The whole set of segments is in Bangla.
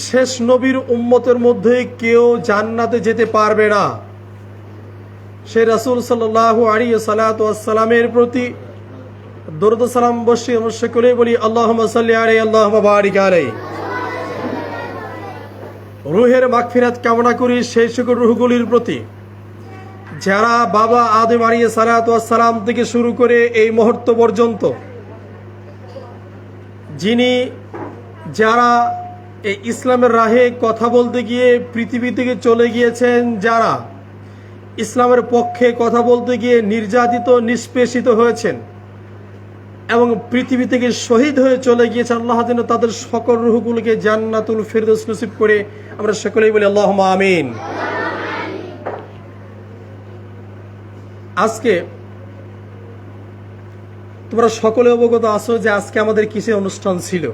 শেষ নবীর উম্মতের মধ্যে কেউ জান্নাতে যেতে পারবে না, সে রাসূল সাল্লাল্লাহু আলাইহি সাল্লামের প্রতি দরুদ সালাম বর্ষিত করে বলি আল্লাহুম্মা সাল্লি আলাইহি আল্লাহুম্মা বারিক আলাইহি। রূহের মাগফিরাত কামনা করি সেই সকল রূহগুলির প্রতি যারা বাবা আদম আলাইহিস সালাম থেকে শুরু করে এই মুহূর্ত পর্যন্ত যারা এই ইসলামের রাহে কথা বলতে গিয়ে পৃথিবী থেকে চলে গিয়েছেন, যারা ইসলামের পক্ষে কথা বলতে গিয়ে নির্যাতিত নিষ্পেষিত হয়েছেন এবং পৃথিবী থেকে শহীদ হয়ে চলে গিয়েছেন, আল্লাহ যেন তাদের সকল রূহগুলোকে জান্নাতুল ফিরদৌস নসিব করে। আমরা সকলেই বলি আল্লাহুম্মা আমিন। আজকে তোমরা সকলে অবগত আছো যে আজকে আমাদের কিসের অনুষ্ঠান ছিল।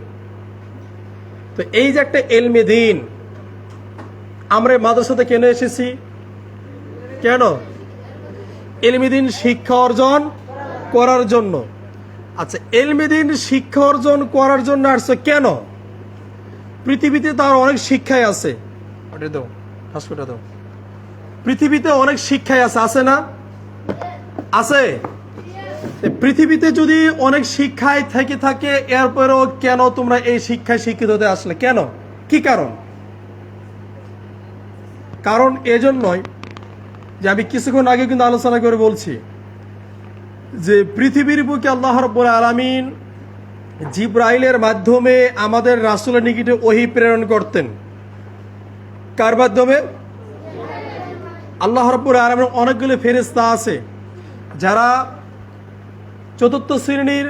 তো এই যে একটা এলমে দিন, আমরা মাদ্রাসাতে কেন এসেছি? কেন? এলমে দিন শিক্ষা অর্জন করার জন্য। আচ্ছা, এলমে দিন শিক্ষা অর্জন করার জন্য আসছে কেন? পৃথিবীতে তার অনেক শিক্ষাই আছে, পৃথিবীতে অনেক শিক্ষাই আছে, আছে না? আছে। পৃথিবীতে যদি অনেক শিক্ষায় থেকে থাকে, এরপরেও কেন তোমরা এই শিক্ষায় শিক্ষিত হতে আসলে? কেন? কি কারণ? কারণ এজন্যই যে আমি কিছুক্ষণ আগে কিন্তু আলোচনা করে বলছি যে পৃথিবীর বুকে আল্লাহ রাব্বুল আলামিন জিবরাইলের মাধ্যমে আমাদের রাসূলের নিকটে ওহী প্রেরণ করতেন। কার মাধ্যমে? আল্লাহ রাব্বুল আলামিনের অনেকগুলো ফেরেশতা আছে যারা চতুর্থ শ্রেণীর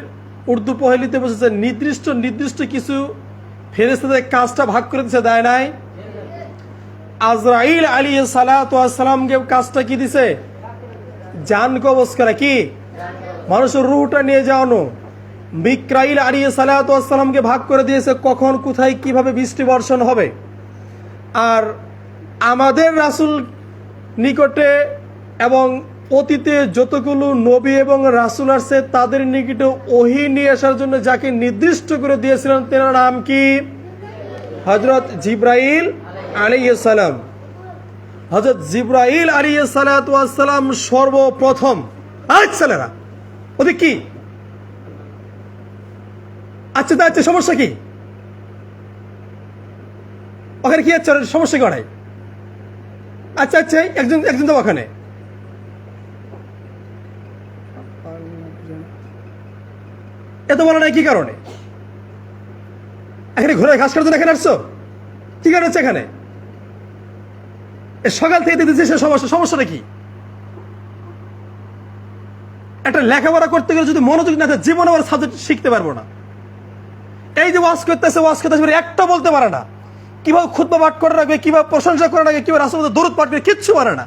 উর্দু পহেলিতে বসেছে, নির্দিষ্ট কিছু ফেরেশতাদের কাজটা ভাগ করে দিছে, দেয় নাই? আজরাইল আলাইহিস সালামকে কাজটা কি দিছে? জান কবজ করা, কি মানুষের রূহটা নিয়ে যাওয়ানো। মিকাইল আলাইহিস সালামকে ভাগ করে দিয়েছে কখন, কোথায়, কিভাবে বৃষ্টি বর্ষণ হবে। আর আমাদের রাসূল নিকটে এবং অতীতে যতগুলো নবী এবং রাসূল আছে তাদের নিকটে ওহী নিয়ে আসার জন্য যাকে নির্দিষ্ট করে দিয়েছিলেন তার নাম কি? হযরত জিবরাইল আলাইহিস সালাম। হযরত জিবরাইল আলাইহিস সালাম সর্বপ্রথম, ছেলেরা ওদের কি আচ্ছা সমস্যা কি? ওখানে কি আছে? সমস্যা কি? আচ্ছা একজন তো ওখানে এত বলো নাই কি কারণে? এখানে ঘোড়ায় ঘাস কাটার জন্য এখানে আসছো? কি কারণ হচ্ছে এখানে? সকাল থেকে দিতেছে সে সমস্যাটা কি? একটা লেখাপড়া করতে গেলে যদি মনোযোগ না থাকে জীবনে আবার সাবজেক্ট শিখতে পারবো না। এই যে ওয়াজ করতেছে একটা বলতে পারে না, কিভাবে খুতবা পাঠ করে রাখবে, কিভাবে প্রশংসা করে রাখবে, কিভাবে রাসূলের দরুদ পাঠ করে, কিচ্ছু পারে না।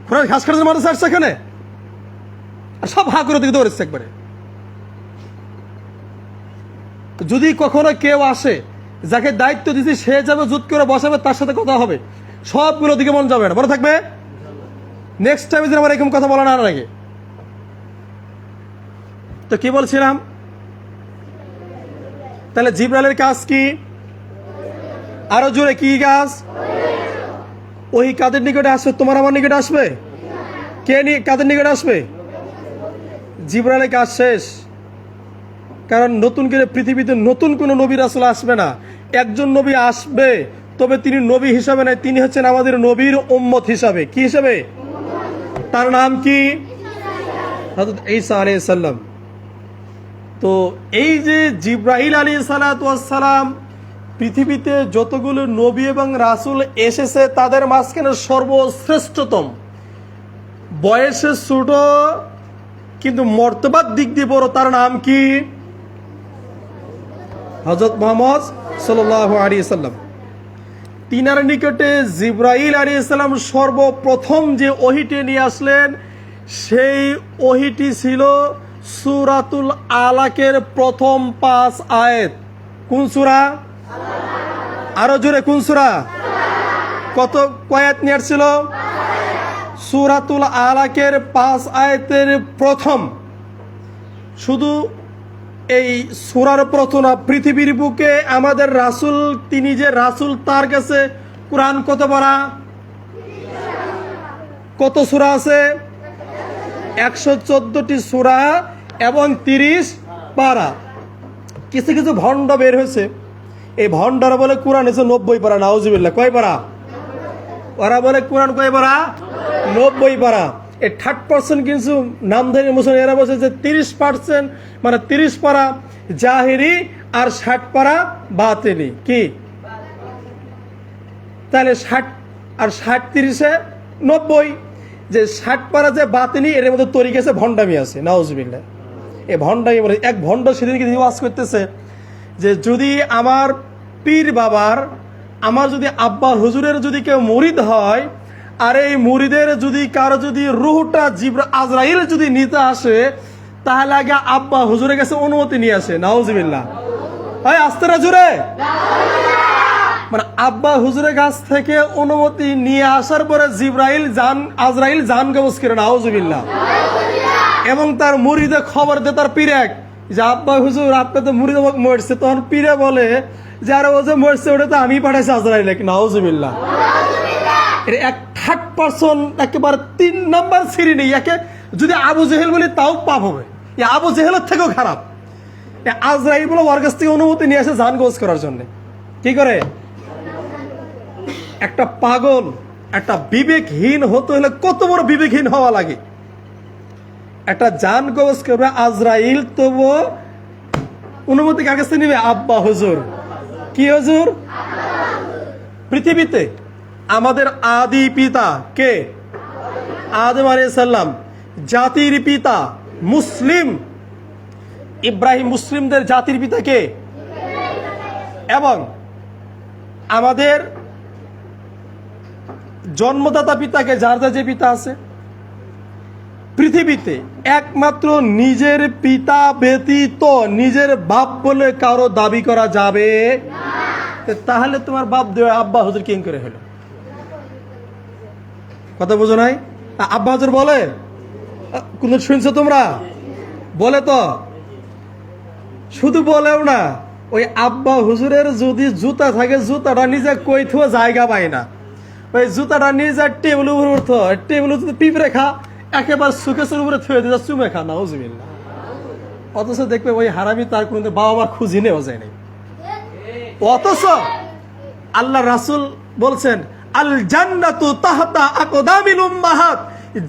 ঘোড়ায় ঘাস কাটার জন্য মানুষ আসছে এখানে, আর সব হা করে দিকে দৌড়েছে একবারে। যদি কখনো কেউ আসে যাকে দায়িত্ব দিচ্ছি সে যাবে, জুত করে বসাবে, তার সাথে কথা হবে, সবগুলো দিকে মন যাবে না, মনে থাকবে। নেক্সট টাইমে যেন আমার এরকম কথা বলা না লাগে। তো কি বলছিলাম? তাহলে জিবরাইলের কাজ কি? আরো জোরে, কি কাজ? ওই কাদের নিকটে আসবে? তোমার আমার নিকটে আসবে? কাদের নিকটে আসবে? জিবরাইলের কাজ শেষ। কারণ নতুন করে পৃথিবীতে নতুন কোন নবী রাসূল আসবে না। একজন নবী আসবে, তবে তিনি নবী হিসাবে নয়, তিনি হচ্ছেন আমাদের নবীর উম্মত হিসাবে। কি হিসাবে? তার নাম কি? হযরত ঈসা আলাইহিস সালাম। তো এই যে জিবরাইল আলাইহিস সালাম পৃথিবীতে যতগুলো নবী এবং রাসূল এসেছে তাদের মাঝখানে সর্বশ্রেষ্ঠতম, বয়সে ছোট কিন্তু মর্তবার দিক দিয়ে বড়, তার নাম কি? হযরত মুহাম্মদ সাল্লাল্লাহু আলাইহি সাল্লাম। তিনার নিকটে জিবরাইল আলাইহিস সালাম সর্বপ্রথম যে ওহীটি নিয়ে আসলেন সেই ওহীটি ছিল সূরাতুল আলাকের প্রথম 5 আয়াত। কোন সূরা? আরো জোরে, কোন সূরা? কয়াত নিয়ে আসছিল? সূরাতুল আলাকের 5 আয়াতের প্রথম। শুধু এই সূরার প্রথনা পৃথিবীর বুকে আমাদের রাসূল, তিনি যে রাসূল, তার কাছে কোরআন কত পারা, কত সূরা আছে? 114টি সূরা এবং 30 পারা। কিছু কিছু ভণ্ড বের হয়েছে, এই ভণ্ডরা বলে কোরআন হচ্ছে 90 পারা। নাউজুবিল্লাহ। কয় পারা? ওরা বলে কোরআন কয় পারা? 90 পারা। এই 30% কিছু নামধারী মুসলমান এরা বলছে যে 30%, মানে 30 পারা জাহিরি আর 60 পারা বাতিনি। কি তাহলে 60 আর 60 30-এ 90, যে 60 পারা যে বাতিনি, এর মধ্যে তরিকা আছে, ভণ্ডামি আছে। নাউজুবিল্লাহ। এই ভণ্ডামি বলে এক ভণ্ড সেদিনকে ওয়াজ করতেছে যে যদি আমার পীর বাবার, আমার যদি আব্বা হুজুরের যদি কেউ মুরিদ হয়, আর এই মুরিদের যদি কারো যদি রুহটা আজরাইল যদি নিতে আসে, তাহলে আগে আব্বা হুজুরের কাছে অনুমতি নিয়ে আসে। নাউজুবিল্লাহ। হয় আস্তে না জুড়ে, মানে আব্বা হুজুরের কাছ থেকে অনুমতি নিয়ে আসার পরে আজরাইল জান কবজ করে। নাউজুবিল্লাহ। এবং তার মুরিদে খবর দে তার পীরে যে আব্বা হুজুর আপনি তো মুরিদ মরছে, তখন পীরে বলে যে আরে ও যে মরছে ওটা তো আমি পাঠাইছি আজরাইল। নাউজুবিল্লাহ। এর 1% একেবারে 3 নাম্বার সিঁড়ি নেই। একে যদি আবু জেহেল বলি তাও পাপ হবে, আবু জেহেলের থেকেও খারাপ। আজরাইল বলে ওর কাছ থেকে অনুমতি নিয়ে আসে জান কবজ করার জন্য। কি করে? একটা পাগল, একটা বিবেকহীন হতে হলে কত বড় বিবেকহীন হওয়া লাগে। একটা জান কবজ করবে আজরাইল, তবু অনুমতি কার কাছে নিবে? আব্বা হুজুর। কি হুজুর? পৃথিবীতে আমাদের আদি পিতা কে? আদম আলাইহিস সালাম। জাতির পিতা মুসলিম, ইব্রাহিম। মুসলিমদের জাতির পিতা কে? এবং আমাদের জন্মদাতা পিতাকে, যার যে পিতা আছে পৃথিবীতে, একমাত্র নিজের পিতা ব্যতীত নিজের বাপ বলে কারো দাবি করা যাবে না। তাহলে তোমার বাপ দেওয়া আব্বা হুজুর কিং করে হলো? কথা বোঝো নাই? আব্বা হুজুর বলে, কোন শুনছো তোমরা? বলে তো, শুধু বলেও না, ওই আব্বা হুজুরের যদি জুতা থাকে, জুতাটা নিজে কই থুয়া জায়গা পায় না, ওই জুতাটা নিজে টেবিল উপরে উঠতো, টেবিল যদি পিঁপড়ে খা একেবারে সুকেশের উপরে থুয়ে দিয়ে চুমে খা। নাউজুবিল্লাহ। অথচ দেখবে ওই হারামি তার কোনো বাবা মার খুঁজি নেওয়া যায় নাই। অথচ আল্লাহ রাসূল বলছেন আল জান্নাতু তাহতা আকদামিল উম্মাহাত,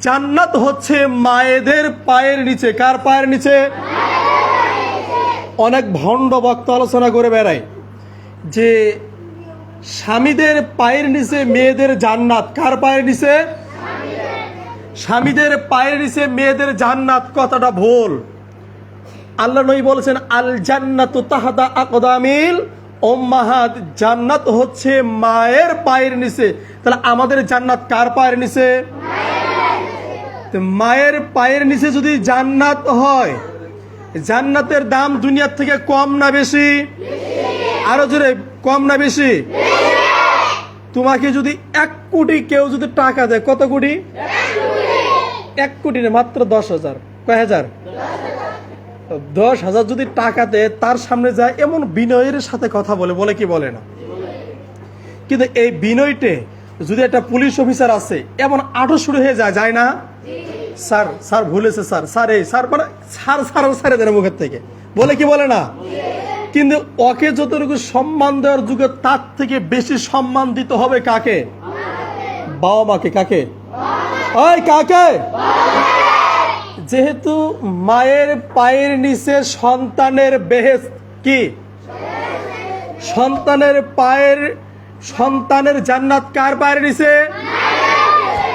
জান্নাত হচ্ছে মায়েদের পায়ের নিচে। কার পায়ের নিচে? অনেক ভণ্ড বক্তা আলোচনা করে বেড়ায় যে স্বামীদের পায়ের নিচে মেয়েদের জান্নাত। কার পায়ের নিচে? স্বামীদের পায়ের নিচে মেয়েদের জান্নাত। কথাটা ভুল। আল্লাহ নবী বলেছেন আল জান্নাতু তাহতা আকদামিল উম্মাহাত, জান্নাত হচ্ছে মায়ের পায়ের নিচে। তাহলে আমাদের জান্নাত কার পায়ের নিচে? মায়ের পায়ের নিচে যদি জান্নাত হয়, জান্নাতের দাম দুনিয়ার থেকে কম না বেশি? আরো জোরে, কম না বেশি? তোমাকে যদি 1 কোটি কেউ যদি টাকা দেয়, কত কোটি? 1 কোটি না, মাত্র 10,000। কয় হাজার? 10,000 যদি টাকা দেয়, তার সামনে যায় এমন বিনয়ের সাথে কথা বলে, বলে কি বলে না? কিন্তু এই বিনয়টে যদি একটা পুলিশ অফিসার আছে, এমন আটো শুরু হয়ে যায়, যায় না? স্যার, স্যার ভুলেছে, স্যার, স্যার এই স্যার, মানে স্যার স্যার ছেড়ে দেয় মুখের থেকে, বলে কি বলে না? কিন্তু ওকে যতটুকু সম্মান দেওয়ার যুগে, তার থেকে বেশি সম্মান দিতে হবে কাকে? বাবা মাকে। কাকে? ওই কাকে? যেহেতু মায়ের পায়ের নিচে সন্তানের বেহেশত। কি? সন্তানের জান্নাত কার পায়ের নিচে?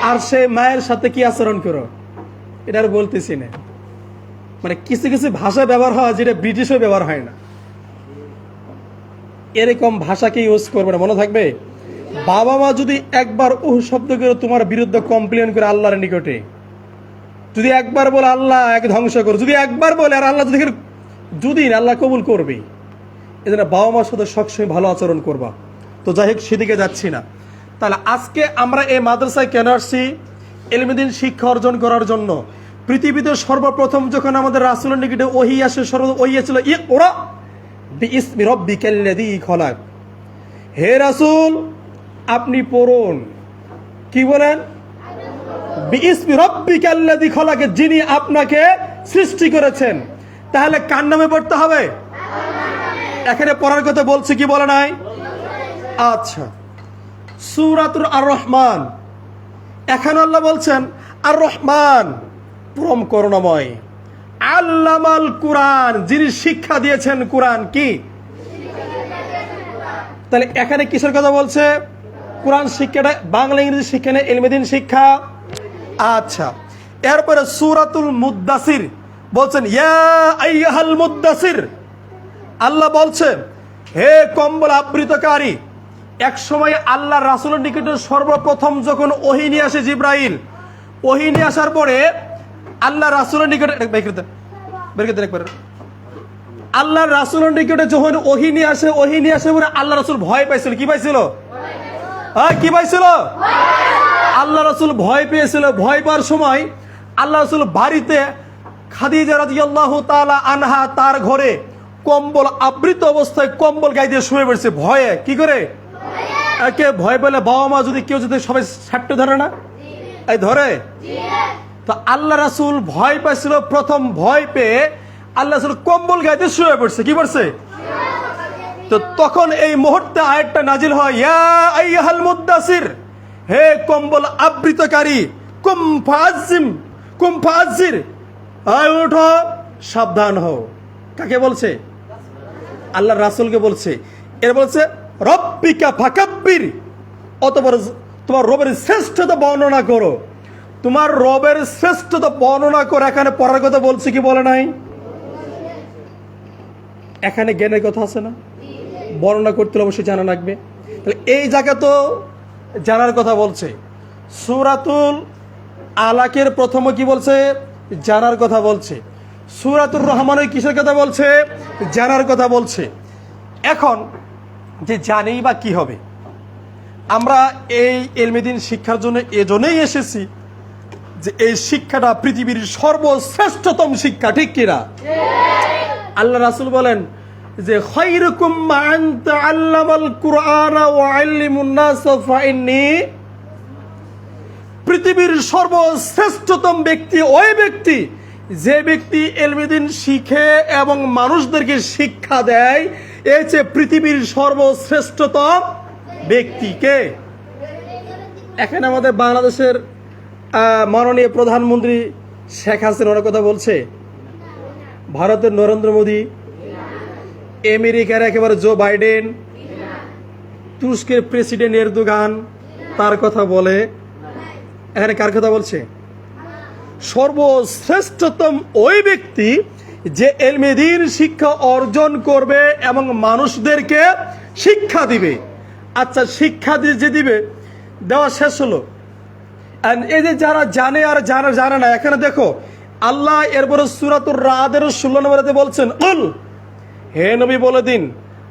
আর সে মায়ের সাথে কি আচরণ করো, এটা আর বলতেছি না। মানে কিছু কিছু ভাষা ব্যবহার হয় যেটা ব্রিটিশও ব্যবহার হয় না, এরকম ভাষাকে ইউজ করবে না। মনে থাকবে, বাবা মা যদি একবার ওহ শব্দ করে তোমার বিরুদ্ধে কমপ্লেন করে আল্লাহর নিকটে, যদি একবার বলে আল্লাহ এক ধ্বংস করো, যদি একবার বলে, আর আল্লাহ যদি আল্লাহ কবুল করবে। এজন্য বাবা মার সাথে সবসময় ভালো আচরণ করবা। তো যাই হোক, সেদিকে যাচ্ছি না। তাহলে আজকে আমরা এই মাদ্রাসায় কেন আসছি? ইলমে দ্বীন শিক্ষা অর্জন করার জন্য। পৃথিবীতে সর্বপ্রথম যখন আমাদের রাসূলের নিকটে ওহী আসে, ওহী ছিল ইকরা বিইসমি রাব্বিকাল্লাযী খলাক। হে রাসূল, আপনি পড়ুন। কি বলেন? বিইসমি রাব্বিকাল্লাযী খলাক, যিনি আপনাকে সৃষ্টি করেছেন। তাহলে কার নামে পড়তে হবে? এখানে পড়ার কথা বলছে কি বলে নাই? আচ্ছা, সূরাতুল আর রহমান, এখানে আল্লাহ বলছেন আর রহমান, পরম করুণাময়। আল্লামাল কুরআন, যিনি শিক্ষা দিয়েছেন কুরআন। কি? তাহলে এখানে কিসের কথা বলছে? কুরআন শিক্ষাটা বাংলা ইংরেজি শিক্ষা না, ইলমে-দ্বীন শিক্ষা। আচ্ছা, এরপরে সূরাতুল মুদ্দাসির বলছেন ইয়া আইয়ুহাল মুদ্দাসির, আল্লাহ বলছেন হে কম্বল আবৃতকারী। এক সময় আল্লাহ রাসূলের নিকটে সর্বপ্রথম যখন ওহী নিয়ে আসে জিবরাইল, ওহী নিয়ে আসার পরে আল্লাহ রাসূলের নিকটে একবার আল্লাহ রাসূলের নিকটে যখন ওহী নিয়ে আসে পরে আল্লাহ রাসূল ভয় পাইছিল। কি পাইছিল? কি পাইছিল? আল্লাহ রাসূল ভয় পেয়েছিল। ভয় পাওয়ার সময় আল্লাহ রাসূল বাড়িতে খাদিজা রাদিয়াল্লাহু তাআলা আনহা তার ঘরে কম্বল আবৃত অবস্থায় কম্বল গায়ে দিয়ে শুয়ে পড়ছে ভয়ে। কি করে? একে ভয় পেলে বাবা মা যদি কেউ যদি সবাই ছাট্টে ধরে না, এই ধরে। তো আল্লাহ রাসূল ভয় পাইছিল। প্রথম ভয় পেয়ে আল্লাহ রাসূল কম্বল গায়ে দিয়ে শুয়ে পড়ছে। কি পড়ছে? তো তখন এই মুহূর্তে আয়াতটা নাজিল হয় ইয়া আইয়ুহাল মুদ্দাসির, হে কম্বল আবৃতকারী, কুম ফাআজ্জির, আয় ওঠো, সাবধান হও। কাকে বলছে? আল্লাহ রাসূলকে বলছে। এর বলছে রব্বিকা ফাকাব্বির, অতঃপর তোমার রবের শ্রেষ্ঠতা বর্ণনা করো। তোমার রবের শ্রেষ্ঠতা বর্ণনা করে এখানে পড়ার কথা বলছে কি বলে নাই? এখানে জ্ঞানের কথা আছে না? বর্ণনা করতে অবশ্যই জানা লাগবে। তাহলে এই জায়গা তো জানার কথা বলছে। সূরাতুল আলাকের প্রথমে কি বলছে? জানার কথা বলছে। সূরাতুর রহমানের কিসের কথা বলছে? জানার কথা বলছে। এখন যে জানেই বা কি হবে? আমরা এই ইলমে-দ্বীন শিক্ষার জন্য এজন্যই এসেছি যে এই শিক্ষাটা পৃথিবীর সর্বশ্রেষ্ঠতম শিক্ষা। ঠিক কিনা? আল্লাহ রাসূল বলেন যে খায়রুকুম মান তাআল্লামাল কুরআনা ওয়া আল্লামান নাস ফাইন্নী, পৃথিবীর সর্বশ্রেষ্ঠতম ব্যক্তি ওই ব্যক্তি যে ব্যক্তি ইলমে-দ্বীন শিখে এবং মানুষদেরকে শিক্ষা দেয়। এই যে পৃথিবীর সর্বশ্রেষ্ঠতম ব্যক্তিকে। এখানে আমাদের বাংলাদেশের মাননীয় প্রধানমন্ত্রী শেখ হাসিনার কথা বলছে, ভারতের নরেন্দ্র মোদী, আমেরিকার একেবারে জো বাইডেন, তুরস্কের প্রেসিডেন্ট এরদোগান তার কথা বলে। এখানে কার কথা বলছে? সর্বশ্রেষ্ঠতম ওই ব্যক্তি যে ইলমে-দ্বীন শিক্ষা অর্জন করবে এবং মানুষদেরকে শিক্ষা দিবে। আচ্ছা, শিক্ষা যে দিবে, দেওয়া শেষ হলো। এই যে যারা জানে আর যারা জানে না, এখানে দেখো আল্লাহ এরপরে সূরাতুর রাদের 16 নম্বরে বলছেন কুল, হে নবী বলে দিন,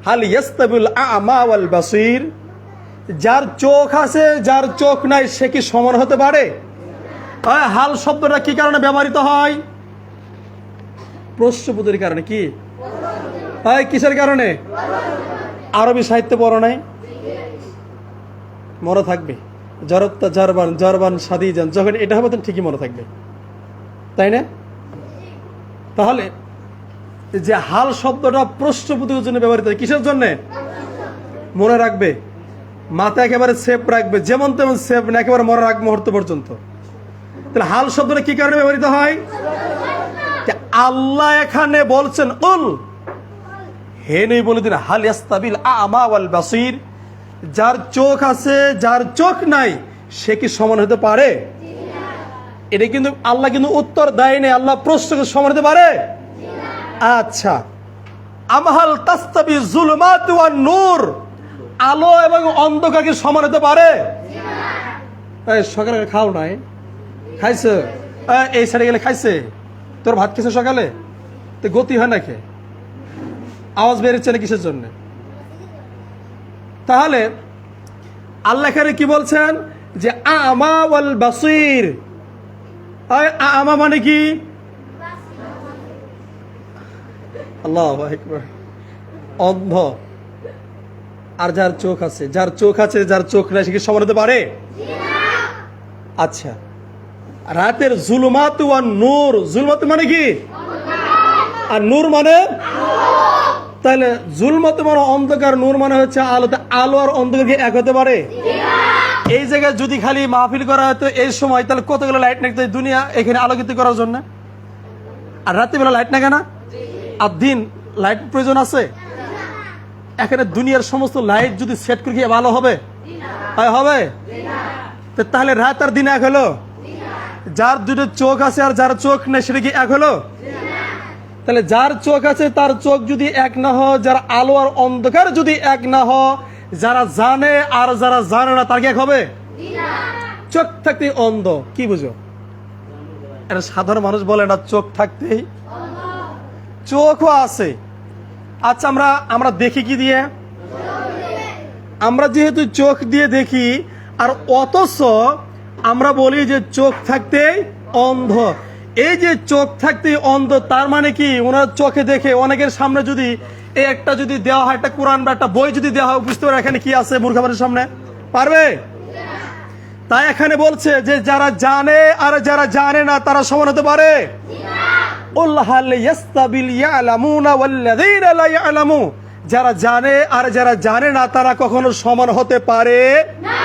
হাল ইয়াস্তাবিল আ'মা ওয়াল বাসীর, যার চোখ আছে যার চোখ নাই সে কি সমান হতে পারে? হাল শব্দটা কি কারণে ব্যবহৃত হয়? প্রশ্নবোধের কারণে। কি কিসের কারণে? আরবি সাহিত্য পড়ো নাই? মনে থাকবে জরত্তা জারবান জারবান সাদিজান, যখন এটা হবে তখন ঠিকই মনে থাকবে, তাই না? তাহলে যে হাল শব্দটা প্রশ্নবোধের জন্য ব্যবহৃত হয়, কিসের জন্য? মনে রাখবে, মাথা একেবারে সেফ রাখবে, যেমন তেমন সেফ না, একেবারে মরার আগ মুহূর্ত পর্যন্ত। তাহলে হাল শব্দটা কি কারণে ব্যবহৃত হয়? আল্লাহ এখানে বলছেন উল, হে নবী বলে দিন, হাল ইয়াস্তাবিল আ'মা ওয়াল বাসীর, যার চোখ আছে যার চোখ নাই সে কি সমান হতে পারে? এটা কিন্তু আল্লাহ কিন্তু উত্তর দেয় নাই, আল্লাহ প্রশ্নকে সমান হতে পারে? আচ্ছা, আমহাল তাস্তাবি যুলমাত ওয়ান নূর, আলো এবং অন্ধকার কি সমান হতে পারে? সকালে খাও নাই? খাইছে? এই সাইডে গেলে খাইছে? তোর ভাত খেয়েছে সকালে? তো গতি হয় নাকি? আওয়াজ বেরোচ্ছে না কিসের জন্য? তাহলে আল্লাহ এখানে কি বলছেন যে আ'মা ওয়াল বাসীর, আমা মানে কি? আল্লাহু আকবার। অন্ধ। আর যার চোখ আছে, যার চোখ আছে, যার চোখ নাই, সে কি সমান হতে পারে? আচ্ছা, রাতের জুলুমাত ওয়ান নূর, জুলমাত মানে কি? আর নূর মানে? তাহলে জুলমাত মানে অন্ধকার, নূর মানে হচ্ছে আলোতে। আলো আর অন্ধকার কি এক হতে পারে? এই জায়গায় যদি খালি মাহফিল করা হতো এই সময়, তাহলে কতগুলো লাইট নাকতো দুনিয়া এখানে আলোকিত করার জন্য। আর রাত্রিবেলা লাইট না কেন? আর দিন লাইট প্রয়োজন আছে? এখানে দুনিয়ার সমস্ত লাইট যদি সেট করে কি ভালো হবে? হবে? তাহলে রাত আর দিন এক হলো? যার দুটো চোখ আছে আর যার চোখ নেই সেটা কি এক হলো? তাহলে যার চোখ আছে তার চোখ যদি এক না হয়, যার আলো আর অন্ধকার যদি এক না হয়, যারা জানে আর যারা জানে না তার কি এক হবে? চোখ থাকতেই অন্ধ। কি বুঝো? এটা সাধারণ মানুষ বলে না চোখ থাকতেই চোখও আছে। আচ্ছা, আমরা দেখি কি দিয়ে? আমরা যেহেতু চোখ দিয়ে দেখি, আর অথচ আমরা বলি যে চোখ থাকতেই অন্ধ। এই যে চোখ থাকতেই অন্ধ, তার মানে কি ওনার চোখে দেখে অনেকের সামনে যদি এই একটা যদি দেওয়া হয়, একটা কোরআন বা একটা বই যদি দেওয়া হয়, বুঝতে পারে এখানে কি আছে মূর্খাদের সামনে? পারবে? তাই এখানে বলছে যে যারা জানে আর যারা জানে না তারা সমান হতে পারে? যারা জানে আর যারা জানে না তারা কখনো সমান হতে পারে না।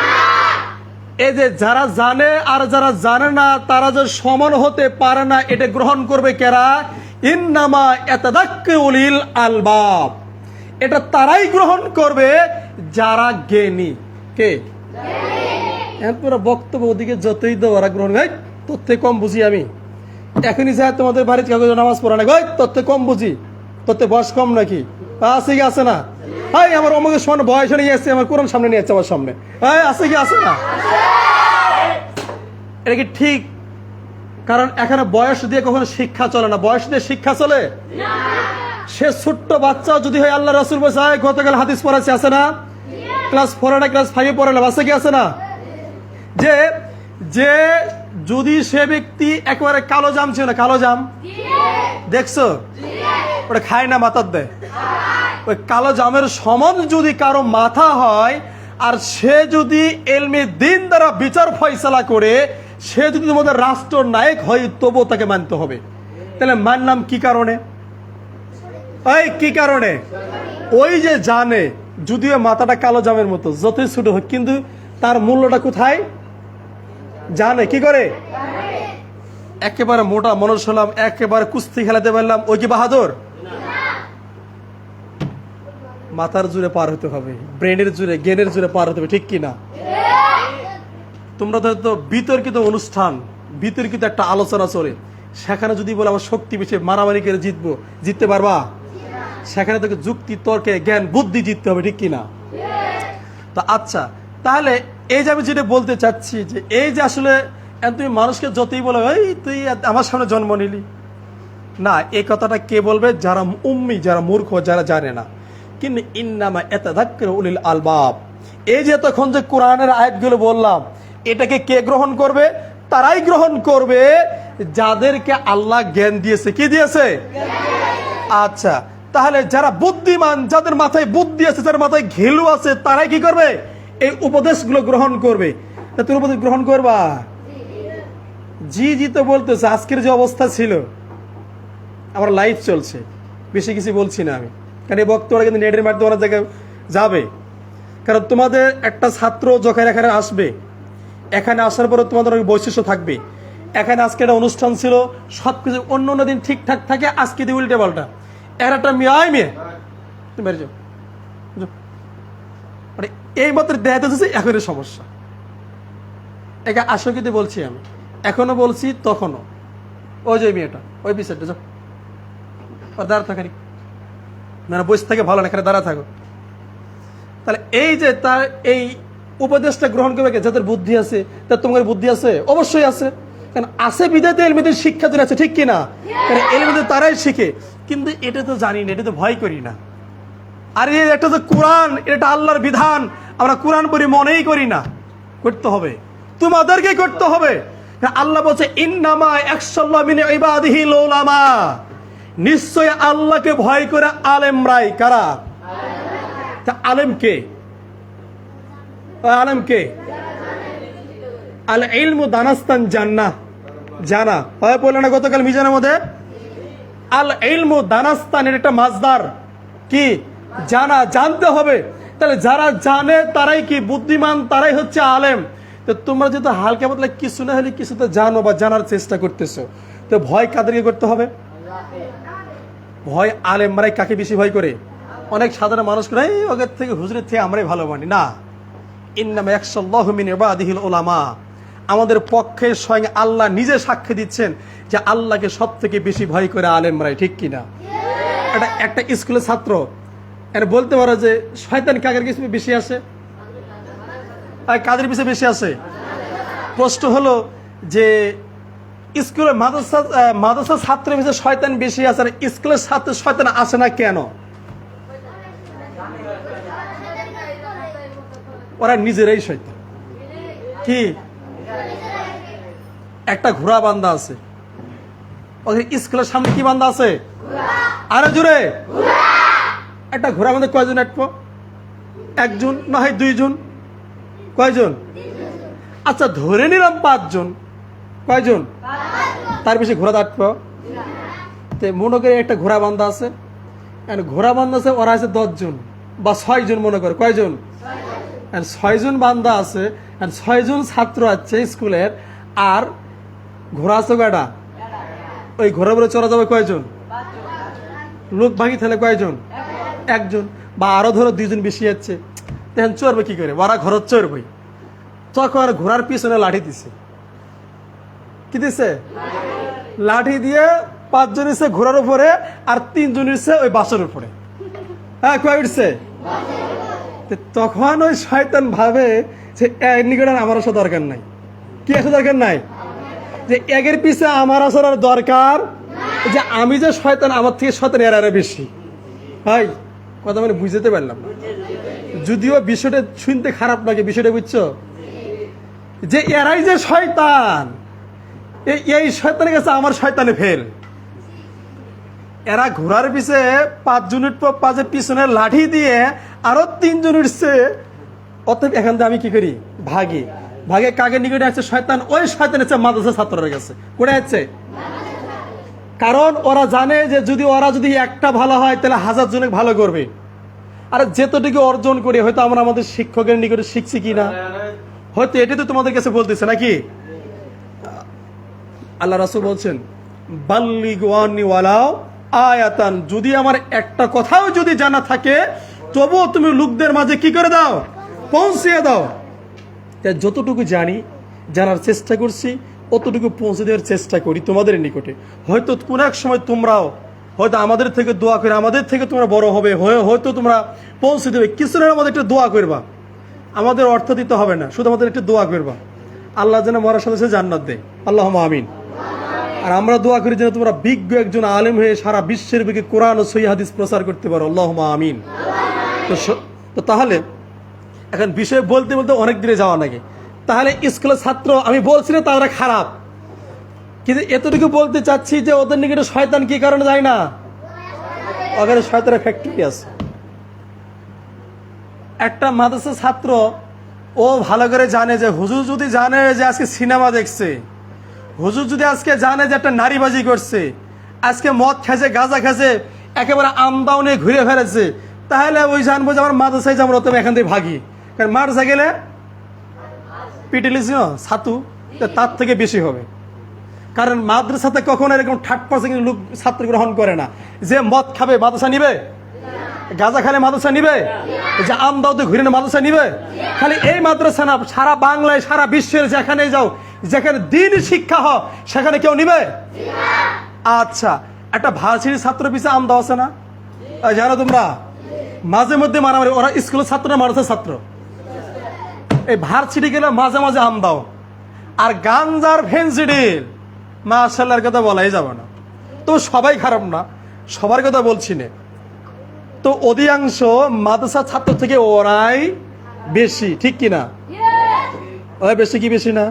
এই যে যারা জানে আর যারা জানে না তারা যে সমান হতে পারে না, এটা গ্রহণ করবে কারা? ইন্নামা ইয়াতাযাক্কারুল আলবাব। এটা তারাই গ্রহণ করবে যারা জ্ঞানী। কে? পুরো বক্তব্য ওদিকে যতই তো ওরা গ্রহণ করে, তোর থেকে কম বুঝি আমি। এখনই যায় তোমাদের বাড়িতে কাগজ নামাজ পড়া না, তোর থেকে কম বুঝি, তোর থেকে বয়স কম নাকি? আছে কি আছে না? হাই, আমার অমুকের সমান বয়স নিয়ে আসছে, আমার কোরআন সামনে নিয়ে যাচ্ছে আমার সামনে। হ্যাঁ, আছে কি আছে না? এটা কি ঠিক? কারণ এখানে বয়স দিয়ে কখনো শিক্ষা চলে না। বয়স দিয়ে শিক্ষা চলে? সে ছোট্ট বাচ্চা যদি হয়, আল্লাহ রাসূল বলেছে, গতকাল হাদিস পড়াচ্ছে, আছে না? ক্লাস 4 না ক্লাস 5 পড়ালাম, আছে কি আছে না? যে যে যদি সে ব্যক্তি একেবারে কালো জাম ছিল না, কালো জাম দেখছো? ওটা খায় না, মাথার দেয়। ওই কালো জামের সমান যদি কারো মাথা হয়, আর সে যদি এলমে দিন দ্বারা বিচার ফয়সালা করে, সে যদি তোমাদের রাষ্ট্র নায়ক হয়, তবুও তাকে মানতে হবে। তাহলে মানলাম কি কারণে? কি কারণে? ওই যে জানে, যদিও মাথাটা কালো জামের মতো, যতই ছোট হোক, কিন্তু তার মূল্যটা কোথায়? জানে। কি করে? একেবারে মোটা মানুষ হলাম, একেবারে কুস্তি খেলাতে পারলাম, ওই কি বাহাদুর? মাথার জুড়ে পার হতে হবে, ব্রেনের জুড়ে, জ্ঞানের জুড়ে পার হতে হবে, ঠিক কিনা? তোমরা তো বিতর্কিত অনুষ্ঠান, বিতর্কিত একটা আলোচনা চলে, সেখানে যদি বলে আমার শক্তি বেশি, মারামারি করে জিতবো, জিততে পারবা? সেখানে তোকে যুক্তি, তর্কে, জ্ঞান, বুদ্ধি জিততে হবে, ঠিক কিনা? তা আচ্ছা, তাহলে এই যে আমি যেটা বলতে চাচ্ছি, যে এই যে আসলে তুমি মানুষকে যতই বলো তুই আমার সামনে জন্ম নিলি না, এই কথাটা কে বলবে? যারা উম্মি, যারা মূর্খ, যারা জানে না। কিন্তু ইন্নামা ইয়াতাযাক্কারুল আলবাব, এই যে তখন যে কোরআনের আয়াতগুলো বললাম, এটাকে কে গ্রহণ করবে? তারাই গ্রহণ করবে যাদেরকে আল্লাহ জ্ঞান দিয়েছে। কি দিয়েছে? আচ্ছা, তাহলে যারা বুদ্ধিমান, যাদের মাথায় বুদ্ধি আছে, যাদের মাথায় ঘিলু আছে, তারাই কি করবে? এই উপদেশগুলো গ্রহণ করবে। তুমি উপদেশ গ্রহণ করবা? জি জি তো বলতেছে। আজকের যে অবস্থা ছিল, আমার লাইভ চলছে, বেশি কিছু বলছি না আমি, কারণ এই বক্তব্যটা কিন্তু নেটের মাধ্যমে অনেক জায়গায় যাবে। কারণ তোমাদের একটা ছাত্র যখন এখানে আসবে, এখানে আসার পরে তোমাদের অনেক বৈশিষ্ট্য থাকবে। এখানে আজকে একটা অনুষ্ঠান ছিল, সবকিছু অন্য অন্য দিন ঠিকঠাক থাকে, আজকে দিয়ে উল্টে পাল্টা। এর একটা মেয়ে তুমি বেরিয়ে যাও, মানে এই মাত্র দেখাতে হচ্ছে এখনই সমস্যা। একে আশঙ্কিত বলছি আমি, এখনো বলছি, তখনও। ওই যে মেয়েটা, ওই বিষয়টা যাও, দাঁড়া থাকানি না, বসে থেকে ভালো না, এখানে দাঁড়া থাকো। তাহলে এই যে তার এই উপদেশটা গ্রহণ করবে যাদের বুদ্ধি আছে, তার তোমার বুদ্ধি আছে? অবশ্যই আছে। কারণ আছে বিধাতে এলমেদের শিক্ষা দিন আছে, ঠিক কিনা? কারণ এলমেদের তারাই শিখে। কিন্তু এটা তো জানি না, এটা তো ভয় করি না। আর এই একটা তো কোরআন, এটা আল্লাহর বিধান, আমরা কোরআন পড়ি মনেই করি না। করতে হবে, তোমাদেরকে করতে হবে। আল্লাহ বলছে ইন্নামা ইয়াখশাল্লাহ মিন ইবাদিহিল উলামা, নিশ্চয় আল্লাহকে ভয় করে আলেমরাই। কারা? তা আলেম কে? আলেম কে? আল ইলমু দানাস্তান জান্নাহ, জানা হয় বললেন না গতকাল মিজানের মধ্যে? আল ইলমু দানাস্তান, এর একটা মাজদার কি? জানা, জানতে হবে। তাহলে যারা জানে তারাই কি বুদ্ধিমান, তারাই হচ্ছে আলেম। তো তোমরা যেহেতু হালকা পাতলা কিছু না হলে কিছু তো জানো বা জানার চেষ্টা করতেছো, তো ভয় কাদেরকে করতে হবে? ভয় আলেমরাই। কাকে বেশি ভয় করে? অনেক সাধারণ মানুষ করে এই ওদের থেকে হুজুরের থেকে আমরাই ভালো মানি না। ইন্নামা ইয়াখশাল্লাহু মিন ইবাদিহিল উলামা, আমাদের পক্ষে স্বয়ং আল্লাহ নিজে সাক্ষ্য দিচ্ছেন যে আল্লাহকে সব থেকে বেশি ভয় করে আলেমরাই। ঠিক কিনা? এটা একটা স্কুলের ছাত্র এটা বলতে পারো যে শয়তান কাকের পিছনে বেশি আসে? কাদের পিছনে বেশি আসে? প্রশ্ন হলো যে স্কুলের মাদ্রাসা ছাত্রের পিছনে শয়তান বেশি আছে, আর স্কুলের ছাত্র শয়তান আসে না কেন? ওরা নিজেরাই শয়তান। কি? একটা ঘোড়া বান্ধা আছে ওদের স্কুলের সামনে। কি বান্ধা আছে? আরে জোরে। একটা ঘোড়া বান্ধে কয়জন আটবো? একজন না হয় দুইজন? কয়জন? আচ্ছা ধরে নিলাম 5 জন। কয়জন? তার বেশি ঘোড়া আটবো? মনে করে একটা ঘোড়া বান্ধা আছে, ঘোড়া বান্ধা আছে, ওরা আছে 10 জন বা 6 জন। মনে করে কয়জন? 6 জন বান্ধা আছে, 6 জন ছাত্র আছে স্কুলের, আর ঘোড়া আছে কয়টা? ওই ঘোড়া বলে চড়া যাবে কয়জন? লোক ভাঙি তাহলে কয়জন? একজন। বা আরো ধরো 2 জন বেশি যাচ্ছে, তখন চড়বে কি করে? ওরা ঘর চড়বে। তখন ঘোড়ার পিছনে লাঠি দিছে। কি দিছে? লাঠি দিয়ে 5 জন এসে ঘোড়ার উপরে, আর 3 জন এসে ওই বাসের উপরে। হ্যাঁ, কয় উঠছে? তখন ওই শয়তান ভাবে যে এর নিকট আমার আসা দরকার নাই। কি আসা দরকার নাই? যে একের পিছে আমার আসার দরকার, যে আমি যে শয়তান, আমার থেকে শয়তান এর আরো বেশি। হয় কথা মানে বুঝতে পারলাম না, যদিও বিষয়টা শুনতে খারাপ লাগে। বিষয়টা বুঝছো যে এরাই যে শয়তান, এই শয়তানের কাছে আমার শয়তানে ফেল। এরা ঘোড়ার পিছে 5 জনের পাঁচের পিছনে লাঠি দিয়ে আরো 3 জন উঠছে। অতএব এখান থেকে আমি কি করি? ভাগি। ভাগে কাকে নিকটে আসছে? শয়তান। ওই শয়তান হচ্ছে মাদ্রাসা ছাত্ররা গেছে। কোথায় যাচ্ছে? কারণ ওরা জানে যে ওরা যদি একটা ভালো হয় তাহলে 1000 জনে ভালো করবে। আর যেতটুকু অর্জন করি হয়তো আমরা আমাদের শিক্ষকের নিকটে শিখছি কিনা, হয়তো এটাই তো তোমাদের কাছে বলতেছে নাকি? আল্লাহ রাসূল বলছেন বাল্লিগু আন্নী ওয়ালাউ আয়াতান, যদি আমার একটা কথাও যদি জানা থাকে তবুও তুমি লোকদের মাঝে কি করে দাও? পৌঁছিয়ে দাও। যতটুকু জানি, জানার চেষ্টা করছি, অতটুকু পৌঁছে দেওয়ার চেষ্টা করি তোমাদের নিকটে। হয়তো কোন এক সময় তোমরাও হয়তো আমাদের থেকে দোয়া করে, আমাদের থেকে তোমরা বড় হবে, হয়তো তোমরা পৌঁছে দেবে। কিছু না আমাদের একটু দোয়া করবা, আমাদের অর্থ দিতে হবে না, শুধু আমাদের একটু দোয়া করবা। আল্লাহ যেন মরার সাথে সাথে জান্নাত দেয়। আল্লাহুম্মা আমিন। আর আমরা দোয়া করি যেন তোমরা বিজ্ঞ একজন আলেম হয়ে সারা বিশ্বের বুকে কোরআন ও সহিহ হাদিস প্রচার করতে পারো। আল্লাহুম্মা আমিন। তো তাহলে এখন বিষয় বলতে বলতে অনেক দূরে যাওয়া নাকি? তাহলে স্কুলের ছাত্র আমি বলছি না তারা খারাপ, কিন্তু এতটুকু বলতে চাচ্ছি যে ওদের নিকটে শয়তান কি কারণে যায় না? ওখানে শয়তানের ফ্যাক্টরি আছে। একটা মাদ্রাসা ছাত্র ও ভালো করে জানে যে হুজুর যদি জানে যে আজকে সিনেমা দেখছে, হুজুর যদি আজকে জানে যে একটা নারীবাজি করছে, আজকে মদ খেয়েছে, গাঁজা খেয়েছে, একেবারে আমদাও নিয়ে ঘুরে ফেলেছে, তাহলে ওই জানবো যে আমার মাদ্রাসায় যাবো, তবে এখান থেকে ভাগি। কারণ মাদ্রাসা গেলে পিটিলিস ছাতু তার থেকে বেশি হবে। কারণ মাদ্রাসাতে কখনো এরকম 30% লোক ছাত্র গ্রহণ করে না। যে মদ খাবে মাদ্রাসা নিবে, গাঁজা খালে মাদ্রাসা নিবে, যে আমদাওতে ঘুরে মাদ্রাসা নিবে। খালি এই মাদ্রাসা না, সারা বাংলায় সারা বিশ্বের যেখানে যাও, যেখানে দিন শিক্ষা হয় সেখানে কেউ নিবে? আচ্ছা, একটা ভার্সিটির ছাত্র পিছিয়ে আমদাও আছে না জানো তোমরা? মাঝে মধ্যে মারামারি, ওরা স্কুলের ছাত্র না মাদ্রাসার ছাত্র? এই ভার্সিটি গেলে মাঝে মাঝে আমদাও। আর গাঞ্জার ফেন্সিডিল মাশাআল্লাহর কথা বলাই যাবে না। তো সবাই খারাপ না, সবার কথা বলছি না। তো অধিকাংশ মাদ্রাসা ছাত্র থেকে ওরাই বেশি, ঠিক কিনা? ওরাই বেশি কি বেশি না?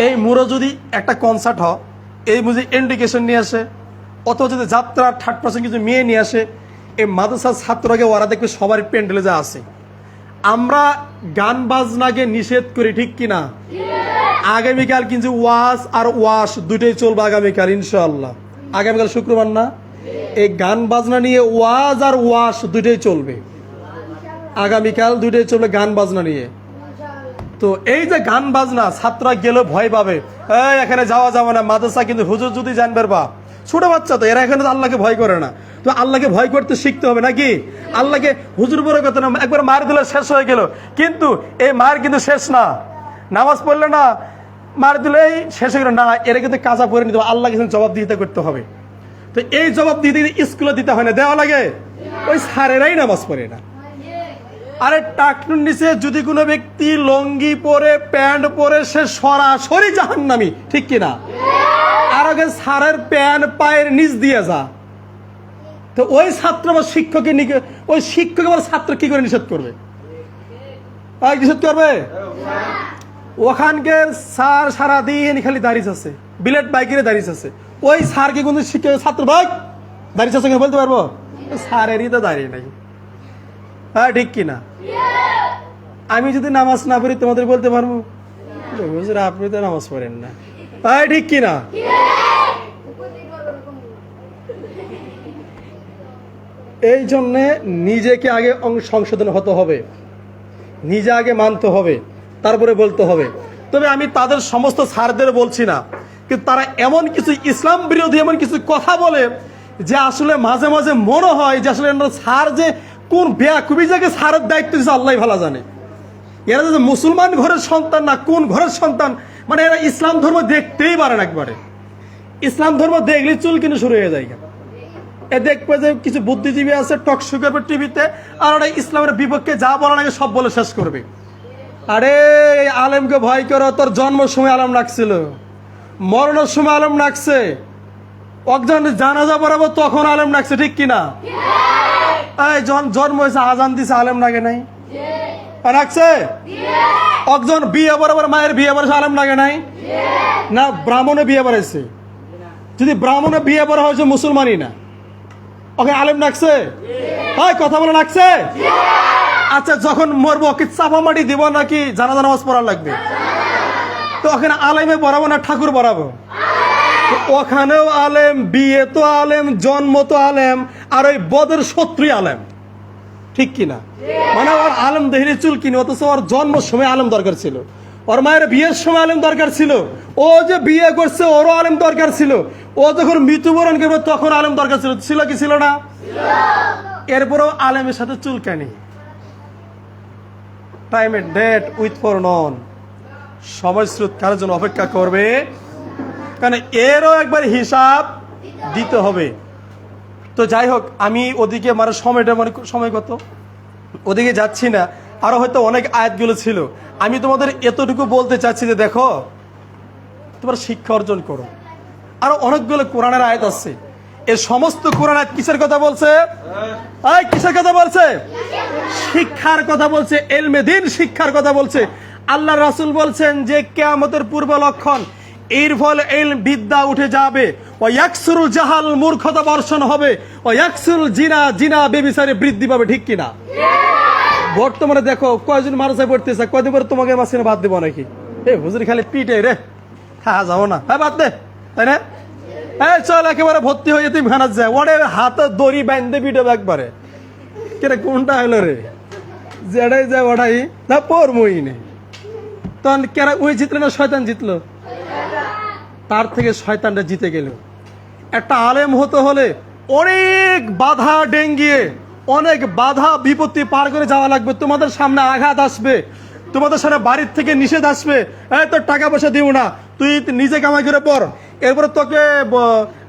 এই মুড়ো যদি একটা কনসার্ট হয়, এই বুঝি ইন্ডিকেশন নিয়ে আসে, অথবা যদি যাত্রা 30% কিছু মেয়ে নিয়ে আসে, এই মাদ্রাসার ছাত্রকে ওরা দেখবে সবার প্যান্ডেলে যা আছে। আমরা গান বাজনাকে নিষেধ করি, ঠিক কিনা? আগামীকাল কিন্তু ওয়াজ আর ওয়াশ দুটোই চলবে আগামীকাল ইনশাআল্লাহ। আগামীকাল শুক্রবার না? এই গান বাজনা নিয়ে ওয়াজ আর ওয়াশ দুটোই চলবে আগামীকাল, দুটোই চলবে গান বাজনা নিয়ে। তো এই যে গান বাজনা, ছাত্ররা গেলে ভয় পাবে, এই এখানে যাওয়া যাবে না মাদ্রাসা, কিন্তু হুজুর যদি জানবে বা ছোট বাচ্চা তো এরা এখানে আল্লাহকে ভয় করে না। তো আল্লাহকে ভয় করতে শিখতে হবে নাকি? আল্লাহকে হুজুর বলে কথা না, একবার মার দিলে শেষ হয়ে গেল, কিন্তু এই মার কিন্তু শেষ না। নামাজ পড়লে না মার দিলেই শেষ হয়ে গেল না, এরা কিন্তু কাজা পরে নিতে হবে, আল্লাহকে জবাব দিতে করতে হবে। তো এই জবাব দিতে স্কুলে দিতে হয় না, দেওয়া লাগে, ওই স্যারেরাই নামাজ পড়ে না। আরে টাকনুর নিচে যদি কোনো ব্যক্তি লঙ্গি পরে প্যান্ট পরে, সে সরাসরি জাহান্নামী, ঠিক কিনা? আর আগে স্যারের প্যান্ট পায়ের নিচ দিয়ে যা, তো ওই ছাত্র বা শিক্ষকের ওই শিক্ষক আবার ছাত্র কি করে নিষেধ করবে? নিষেধ করবে? ওখানকার স্যার সারাদিন খালি দাঁড়িয়ে আছে, বিলেট বাইকের দাঁড়িয়ে আছে, ওই স্যার কি কোনো শিক্ষক ছাত্র ভাই দাঁড়িয়ে আছে বলতে পারবো? স্যারেরই তো দাঁড়িয়ে নাই। হ্যাঁ ঠিক কিনা? আমি যদি নামাজ না পড়ি তোমাদের বলতে পারবো আপনি তো নামাজ পড়েন না? হ্যাঁ ঠিক কিনা? এই জন্যে নিজেকে আগে সংশোধন হতে হবে, নিজে আগে মানতে হবে, তারপরে বলতে হবে। তবে আমি তাদের সমস্ত স্যারদের বলছি না, কিন্তু তারা এমন কিছু ইসলাম বিরোধী এমন কিছু কথা বলে যে আসলে মাঝে মাঝে মনে হয় যে আসলে স্যার যে কোন বেয়াকুবি জায়গায় স্যারের দায়িত্ব দিচ্ছে আল্লাহ ভালো জানে। এরা যে মুসলমান ঘরের সন্তান না কোন ঘরের সন্তান, মানে এরা ইসলাম ধর্ম দেখতেই পারে না একবারে। ইসলাম ধর্ম দেখলে চুল কিনে শুরু হয়ে যায়। এ দেখবে যে কিছু বুদ্ধিজীবী আছে টকশো করবে টিভিতে, আর ওরা ইসলামের বিপক্ষে যা বলার আগে সব বলে শেষ করবে। আরে আলেমকে ভয় করো, তোর জন্মের সময় আলম ডাকছিল, মরণের সময় আলম ডাকছে, একজন জানাজা পড়াবো তখন আলেম ডাকছে, ঠিক কিনা? এই জন্ম হয়েছে আজান দিছে, আলেম ডাকে নাই? ডাকছে? একজন বিয়ে বরাবর মায়ের বিয়ে বরেছে, আলেম ডাকে নাই? না ব্রাহ্মণে বিয়ে বরাইছে, যদি ব্রাহ্মণে বিয়ে বরা হয়েছে মুসলমানই না, ওকে আলেম ডাকছে? হয় কথা বলে ডাকছে? আচ্ছা যখন মরবো কি চাপা মাটি দিব নাকি জানাজা নামাজ পড়ার লাগবে? তো ওখানে আলেমে পড়াবো না ঠাকুর পড়াবো? ওখানেও আলেম, বিয়ে তো আলেম, জন্ম তো আলেম, আর ওই বদের শত্রু আলেম, ঠিক কিনা? মানে ওর আলেম দেহিরে চুল কিনে, অথচ ওর জন্মের সময় আলেম দরকার ছিল, ওর মায়ের বিয়ের সময় আলেম দরকার ছিল, ও যে বিয়ে করছে ওরও আলেম দরকার ছিল, ও যখন মৃত্যুবরণ করবে তখন আলেম দরকার ছিল, ছিল কি ছিল না? এরপরেও আলেমের সাথে চুলকানি, টাইম ডেট উইথ ফর নন, সময় স্রোত কারোর জন্য অপেক্ষা করবে, কারণ এরও একবার হিসাব দিতে হবে। তো যাই হোক, আমি ওদিকে মানে সময়টা মানে সময় কত ওদিকে যাচ্ছি না, আরো হয়তো অনেক আয়াতগুলো ছিল। আমি তোমাদের এতটুকু বলতে চাচ্ছি যে দেখো, তোমরা শিক্ষা অর্জন করো। আরো অনেকগুলো কোরআনের আয়াত আছে, এর সমস্ত কোরআন আয়াত কিসের কথা বলছে? কিসের কথা বলছে? শিক্ষার কথা বলছে, এলমে দ্বীন শিক্ষার কথা বলছে। আল্লাহ রাসূল বলছেন যে কিয়ামতের পূর্ব লক্ষণ, এর ফলে ইলম বিদ্যা উঠে যাবে, ও ইয়াকসুরুল জাহাল মূর্খতা বর্ষণ হবে, ও ইয়াকসুরুল জিনা জিনা বেবিচারে বৃদ্ধি পাবে, ঠিক কিনা? বর্তমানে দেখো কয়জন মাদ্রাসায় পড়তেছে, কয়দিন পরে তোমাকে মাসিনে বাদ দিব নাকি? হুজুর খালি পিটে রে, হ্যাঁ যাবো না, হ্যাঁ বাদ দে, তাই না? চল একেবারে ভর্তি হয়ে যেতে খানা যায়, ওরে হাতে দড়ি বাঁধতে পিটে একবারে, কেন কোনটা হলো রে? যেটাই যায় ওটাই না, পড়মই নেই। তখন কেরা ওই জিতলো না শয়তান জিতলো? তার থেকে শয়তানটা জিতে গেল। একটা আলেম হতে হলে অনেক বাধা ডেঙ্গিয়ে, অনেক বাধা বিপত্তি পার করে যাওয়া লাগবে। তোমাদের সামনে আঘাত আসবে, তোমাদের সামনে বাড়ির থেকে নিষেধ আসবে, তোর টাকা পয়সা দিব না, তুই নিজে কামাই করে পড়, এরপরে তোকে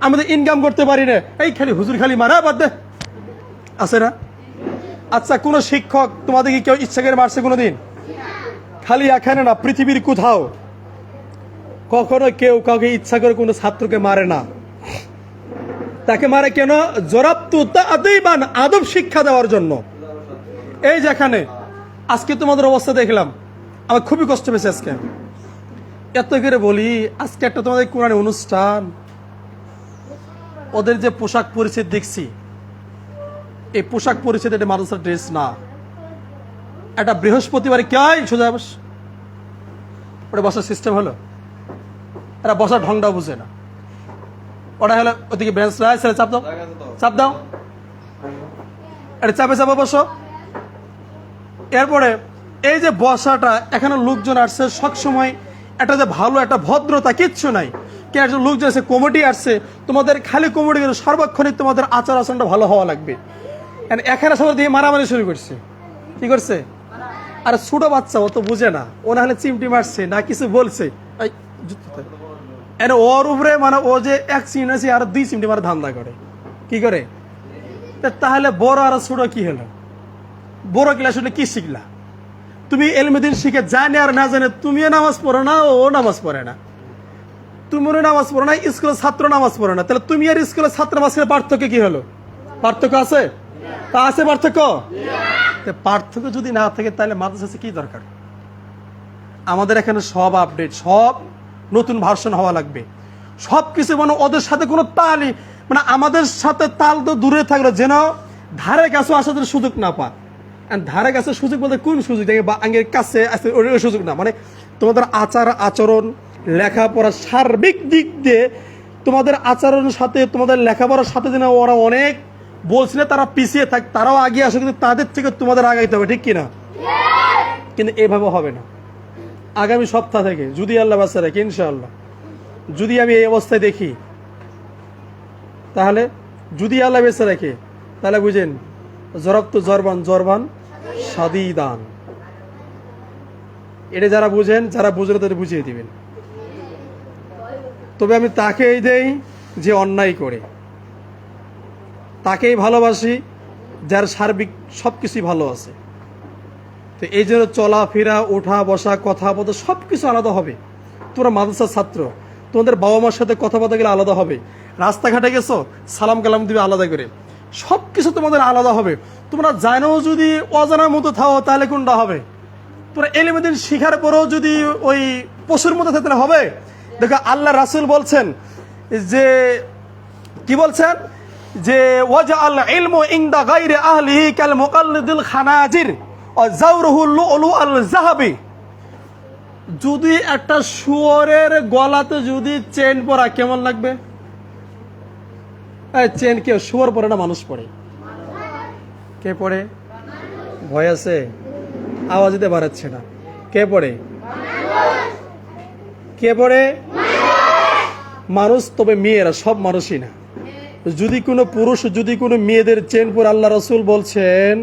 আমাদের ইনকাম করতে পারি না, এই খালি হুজুর খালি মারা বাদ দে, আছে না? আচ্ছা কোন শিক্ষক তোমাদের কি কেউ ইচ্ছা করে মারছে কোনোদিন? খালি এখানে না, পৃথিবীর কোথাও কখনো কেউ কাউকে ইচ্ছা করে কোনো ছাত্রকে মারে না। তাকে মারে কেন? জরাবতু তা'দীবান, আদব শিক্ষা দেওয়ার জন্য। এই যেখানে আজকে তোমাদের অবস্থা দেখলাম, আমার খুবই কষ্ট পেয়েছে আজকে। এত করে বলি, আজকে একটা তোমাদের কোরআনে অনুষ্ঠান, ওদের যে পোশাক পরিচ্ছদ দেখছি, এই পোশাক পরিচ্ছদ এটা মাদ্রাসার ড্রেস না। একটা বৃহস্পতিবারে কে সোজা বস, ওটা বসার সিস্টেম হলো, এরা বসার ঢংটা বুঝে না। ওটা হলো ওদিকে বেঞ্চ ছেলে চাপ দাও, চাপ দাও, এটা চাপে চাপে বসো। এরপরে এই যে বসাটা, এখানে লোকজন আসছে সবসময়, একটা যে ভালো একটা ভদ্রতা কিচ্ছু নাই। কে একজন লোকজন আছে, কমিটি আসছে, তোমাদের খালি কমিটি করে সর্বক্ষণিক তোমাদের আচার আচরণটা ভালো হওয়া লাগবে। এখানে সবাই দিয়ে মারামারি শুরু করছে। কি করছে? আর ছোট বাচ্চা, ও তো বুঝে না, ও না হলে চিমটি মারছে না কিছু বলছে, ওর উপরে মানে ও যে এক চিমটি আছে আর 2 চিমটি মারা ধান্দা করে। কি করে? তাহলে বড় আর ছোট কি হলো? বড় ক্লাস হলে কি শিখলা? তুমি এলমেদিন শিখে জানে আর না জানে, তুমিও নামাজ পড়ো না, ও নামাজ পড়ে না, তুমিও নামাজ পড়ো না, স্কুলের ছাত্র নামাজ পড়ে না, তাহলে তুমি আর স্কুলের ছাত্র মাঝখানে পার্থক্য কি হলো? পার্থক্য আছে? তা আছে পার্থক্য? পার্থক্য যদি না থাকে তাহলে মাদ্রাসা কি দরকার? আমাদের এখানে সব আপডেট, সব নতুন ভার্সন হওয়া লাগবে, সবকিছু মানে ওদের সাথে কোনো তালই, মানে আমাদের সাথে তাল তো দূরে থাকলো, যেন ধারে কাছে আসার সুযোগ না পায়। ধারে কাছে সুযোগ বলতে কোন সুযোগ? আঙ্গের কাছে আসতে ওই সুযোগ না, মানে তোমাদের আচার আচরণ, লেখাপড়া, সার্বিক দিক দিয়ে তোমাদের আচরণের সাথে তোমাদের লেখাপড়ার সাথে যেন ওরা অনেক বলছিল তারা পিছিয়ে থাক, তারাও আগিয়ে আসে, কিন্তু তাদের থেকে তোমাদের আগাইতে হবে, ঠিক কিনা? কিন্তু এভাবে হবে না। আগামী সপ্তাহ থেকে যদি আল্লাহ বাঁচা রাখে, ইনশাআল্লাহ, যদি আমি এই অবস্থায় দেখি, তাহলে যদি আল্লাহ বেঁচে রাখে, তাহলে বুঝেন জরবতু জরবান জরবান সাদিদান। এটা যারা বুঝেন, যারা বুঝলে তাদের বুঝিয়ে দিবেন। তবে আমি তাকেই দেই যে অন্যায় করে, তাকেই ভালোবাসি যার সার্বিক সবকিছুই ভালো আছে। তো এই জন্য চলাফেরা, ওঠা বসা, কথা বলা সবকিছু আলাদা হবে। তোমরা মাদ্রাসার ছাত্র, তোমাদের বাবা মার সাথে কথা বলতে গেলে আলাদা হবে। রাস্তাঘাটে গেছো, সালাম কালাম দিবে আলাদা করে, সবকিছু তোমাদের আলাদা হবে। তোমরা জানো যদি অজানার মতো থাও তাহলে কোনটা হবে? তোমরা এলিমেদিন শিখার পরেও যদি ওই পশুর মতো থাকতে হবে। দেখো আল্লাহ রাসূল বলছেন যে, কি বলছেন? যে ওয়াজআল ইলমু ইনদা গায়রি আহলিহি কাল মুকাল্লিদিল খানাজির ওয়া জাওরুহুল লুলু আল যাহাবি। যদি একটা শুয়োরের গলাতে যদি চেন পরা কেমন লাগবে? চেন কে শুয়োর পরে না মানুষ পরে? কে পরে? ভয় আছে, আওয়াজ দিতে পারছে না। কে পরে? কে পরে? মানুষ। তবে মেয়েরা, সব মানুষই না। যদি কোনো পুরুষ যদি কোনো মেয়েদের চেন পরে, আল্লাহ রাসূল বলছেন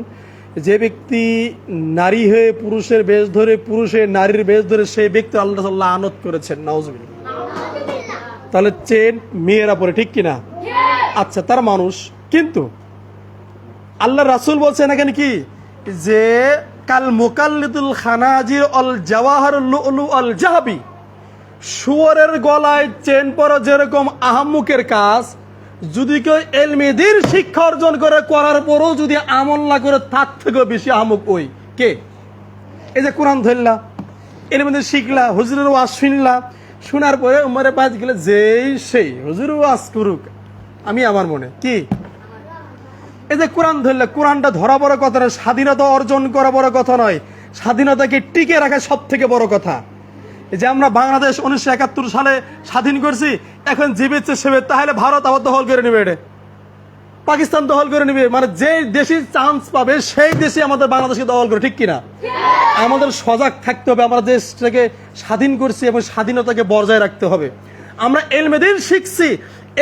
যে ব্যক্তি নারী হয়ে পুরুষের বেশ ধরে, পুরুষের নারীর বেশ ধরে, সেই ব্যক্তি আল্লাহ রাসূল লানত করেছেন, নাউজুবিল্লাহ। তাহলে চেন মেয়েরা পরে, ঠিক কিনা? আচ্ছা, তার মানুষ। কিন্তু আল্লাহ রাসূল বলছেন এখানে কি, যে কাল মুকাল্লিদুল খানাজির অল জাওয়াহারুল লুলু আল যাহাবি। শুয়োরের গলায় চেন পরা যেরকম আহাম্মুকের কাজ, যদি কেউ এলমেদির শিক্ষা অর্জন করে করার পরও যদি আমল না করে, তার থেকেও বেশি আহাম্মুক ওই কে? এই যে কোরআন ধরলা, এলমেদির শিখলা, হুজুরের ওয়াজ শুনলা, শোনার পরে উমরে পাঁচ গেলে যেই সেই হুজুর ওয়াজ করুক, আমি আমার মনে কি, এই যে কোরআন ধরলে, কোরআনটা ধরা বড় কথা নয়, স্বাধীনতা অর্জন করা বড় কথা নয়, স্বাধীনতাকে টিকে রাখা সব থেকে বড় কথা। যে আমরা বাংলাদেশ 1971 সালে স্বাধীন করছি, এখন জীবিত সেবে, তাহলে ভারত আবার দখল করে নেবে, এটা পাকিস্তান দখল করে নেবে, মানে যে দেশে চান্স পাবে সেই দেশে আমাদের বাংলাদেশকে দখল করে, ঠিক কিনা? আমাদের সজাগ থাকতে হবে, আমরা দেশটাকে স্বাধীন করছি এবং স্বাধীনতাকে বজায় রাখতে হবে। আমরা এলমেদিন শিখছি,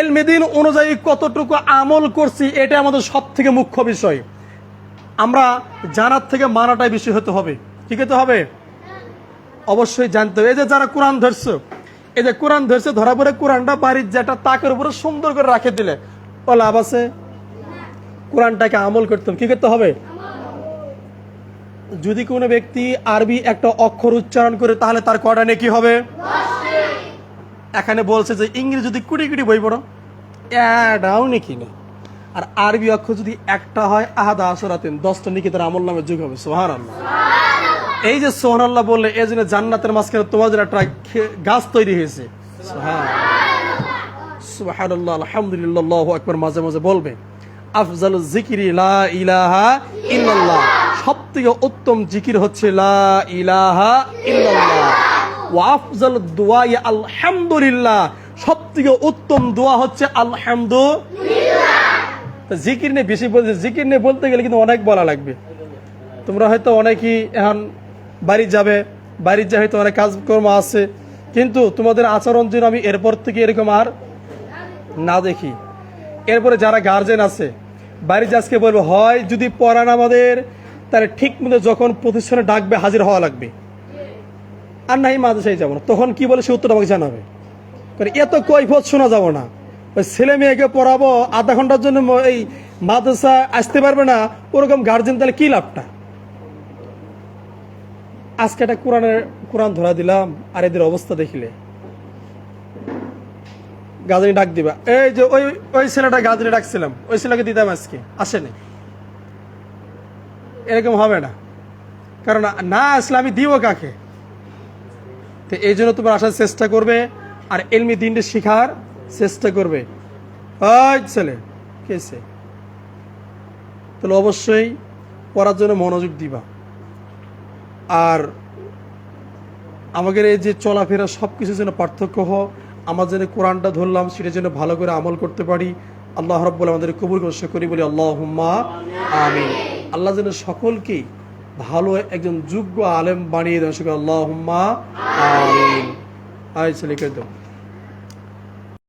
এলমেদিন অনুযায়ী কতটুকু আমল করছি, এটা আমাদের সব থেকে মুখ্য বিষয়। আমরা জানার থেকে মানাটাই বেশি হতে হবে, ঠিক হতে হবে, অবশ্যই জানতে হবে। এই যে যারা কোরআন ধরছে, এই যে কোরআন ধরছে, ধরা পরে কোরআনটা বাড়ির যেটা তাকের উপরে সুন্দর করে রাখে দিলে ও লাভ আছে? কোরআনটাকে আমল করতে হবে, কি করতে হবে? যদি কোনো ব্যক্তি আরবি একটা অক্ষর উচ্চারণ করে, তাহলে তার কয়টা নেকি হবে? এখানে বলছে যে ইংরেজি যদি কুড়ি কুড়ি বই পড়ো, এটাও নেকি নেই। আর আরবি অক্ষর যদি একটা হয়, আহাদা আসরাতেন, 10টা নেকি তার আমল নামে যোগ হবে। সুবহানাল্লাহ। এই যে সুবহানাল্লাহ বললে, এই জন্য জান্নাতের মাঝখানে তোমার জন্য একটা গাছ তৈরি হয়েছে। সুবহানাল্লাহ, আলহামদুলিল্লাহ, আল্লাহু আকবার মাঝে মাঝে বলবে। আফজালুজ যিকরি লা ইলাহা ইল্লাল্লাহ, সবথেকে উত্তম জিকির হচ্ছে লা ইলাহা ইল্লাল্লাহ। ওয়া আফজালুদ দুআই আলহামদুলিল্লাহ, সবথেকে উত্তম দোয়া হচ্ছে আলহামদুলিল্লাহ। তো জিকির নিয়ে বেশি বলছে, জিকির নিয়ে বলতে গেলে কিন্তু অনেক বলা লাগবে। তোমরা হয়তো অনেকেই এখন বাড়ি যাবে, বাড়ির যা হয়তো অনেক কাজকর্ম আছে, কিন্তু তোমাদের আচরণ যেন আমি এরপর থেকে এরকম আর না দেখি। এরপরে যারা গার্জেন আছে বাড়িতে আজকে বলবো, হয় যদি পড়ান আমাদের, তাহলে ঠিক মতো যখন প্রতিষ্ঠানে ডাকবে হাজির হওয়া লাগবে, আর নাই মাদ্রাসায় যাবো না। তখন কি বলে সে উত্তর আমাকে জানাবে, কারণ এত কৈফিয়ত শোনা যাবো না। ওই ছেলে মেয়েকে পড়াবো আধা ঘন্টার জন্য এই মাদ্রাসা আসতে পারবে না, ওরকম গার্জেন তাহলে কি লাভটা? আজকে একটা কোরআন ধরা দিলাম, আর এদের অবস্থা দেখিলে গাজনী ডাক দিবা। এই যে ওই ছেলেটা গাজনী ডাকছিলাম, ওই ছেলেকে দিতাম, আজকে আসেনি, এরকম হবে না। কারণ না আসলে আমি দিব কাকে? তো এই জন্য তোমার আসার চেষ্টা করবে, আর এলমি দিনটা শিখার চেষ্টা করবে। ওই ছেলে কেছে, তাহলে অবশ্যই পড়ার জন্য মনোযোগ দিবা। আর আমাদের এই যে চলাফেরা সব কিছুর যেন পার্থক্য হোক, আমার যেন কোরআনটা ধরলাম সেটা যেন ভালো করে আমল করতে পারি। আল্লাহ রাব্বুল আমাদের কবুল করি, বলি আল্লাহুম্মা আমিন। আল্লাহ যেন সকলকেই ভালো একজন যোগ্য আলেম বানিয়ে দেন, আল্লাহুম্মা আমিন। আয় ছেলেকে দাও।